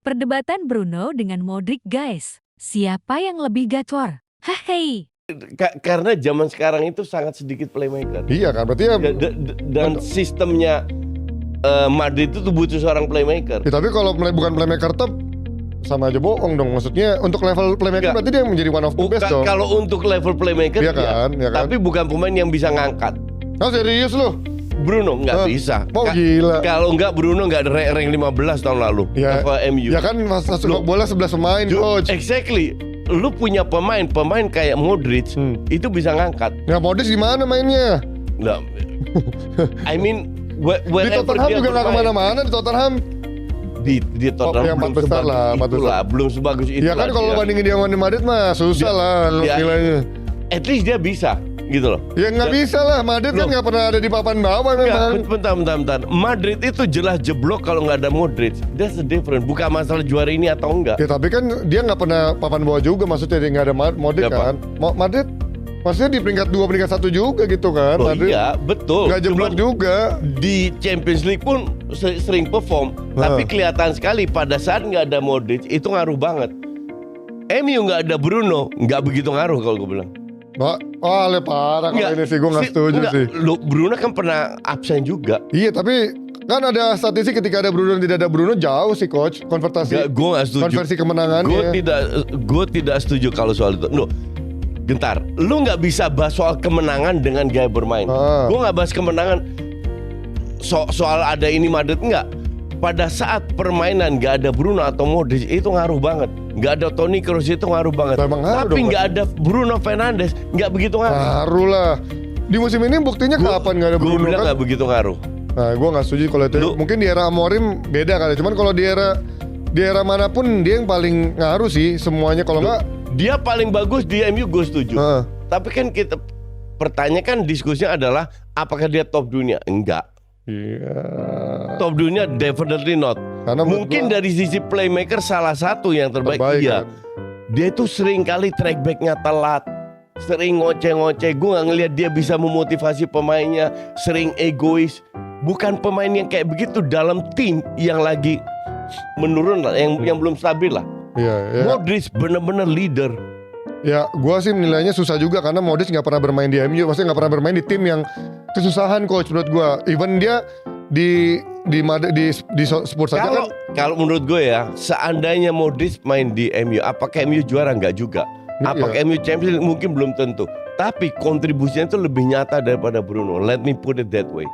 Perdebatan Bruno dengan Modric guys. Siapa yang lebih gacor? Hei. Karena zaman sekarang itu sangat sedikit playmaker. Iya kan, berarti ya. Dan sistemnya Madrid itu butuh seorang playmaker. Ya, tapi kalau bukan playmaker top, sama aja bohong dong. Maksudnya untuk level playmaker berarti dia menjadi one of the best dong. Kalau untuk level playmaker ya kan, ya kan. Tapi bukan pemain yang bisa ngangkat. Oh serius lu? Bruno nggak bisa. Oh gila. Kalau nggak Bruno nggak ada rank 15 tahun lalu. Ya, MU. Ya kan sepak bola 11 pemain coach. Exactly. Lu punya pemain kayak Modric itu bisa ngangkat. Ya Modric gimana mainnya? Nggak. I mean, di Tottenham juga nggak kemana-mana di Tottenham. Di Tottenham yang empat besar lah, belum sebagus itu. Ya kan kalau bandingin dia sama di Madrid mah susah lah nilainya. At least dia bisa gitu loh. Ya nggak bisa lah, Madrid kan nggak pernah ada di papan bawah memang. Bentar. Madrid itu jelas jeblok kalau nggak ada Modric. That's the difference. Bukan masalah juara ini atau enggak. Ya tapi kan dia nggak pernah papan bawah juga, maksudnya dia nggak ada Modric kan. Madrid maksudnya di peringkat 2, peringkat 1 juga gitu kan. Madrid. Iya betul. Nggak jeblok juga. Di Champions League pun sering perform. Tapi kelihatan sekali pada saat nggak ada Modric itu ngaruh banget. MU nggak ada Bruno nggak begitu ngaruh kalau gue bilang. Oh, parah kalau ini sih gue nggak setuju sih. Bruno kan pernah absen juga. Iya tapi kan ada statistik ketika ada Bruno dan tidak ada Bruno jauh sih coach konversi. Gue nggak setuju. Konversi kemenangannya. Gue tidak setuju kalau soal itu. Gentar, lu nggak bisa bahas soal kemenangan dengan gaya bermain. Gue nggak bahas kemenangan soal ada ini Madrid nggak. Pada saat permainan nggak ada Bruno atau Modric itu ngaruh banget. Nggak ada Toni Kroos itu ngaruh banget. Tapi nggak ada Bruno Fernandes nggak begitu ngaruh. Ngaruh lah. Di musim ini buktinya kapan nggak ada Bruno kan? Gue bilang nggak begitu ngaruh. Nah, gue nggak setuju kalau itu. Mungkin di era Amorim beda kali. Cuman kalau di era manapun dia yang paling ngaruh sih semuanya. Kalau nggak dia paling bagus di MU gue setuju. Tapi kan kita pertanyakan diskusinya adalah apakah dia top dunia? Enggak. Iya. Top dunia definitely not. Karena mungkin dari sisi playmaker salah satu yang terbaik iya. Kan? Dia itu sering kali track backnya telat, sering ngoceh-ngoceh. Gue nggak ngelihat dia bisa memotivasi pemainnya, sering egois. Bukan pemain yang kayak begitu dalam tim yang lagi menurun lah, yang belum stabil lah. Iya. Modric bener-bener leader. Ya, gua sih nilainya susah juga karena Modric nggak pernah bermain di MU, maksudnya nggak pernah bermain di tim yang kesusahan coach menurut gua. Even dia di Spurs saja kan. Kalau menurut gue ya, seandainya Modric main di MU, apakah MU juara? Nggak juga. Apakah MU Champions League? Mungkin belum tentu. Tapi kontribusinya itu lebih nyata daripada Bruno. Let me put it that way.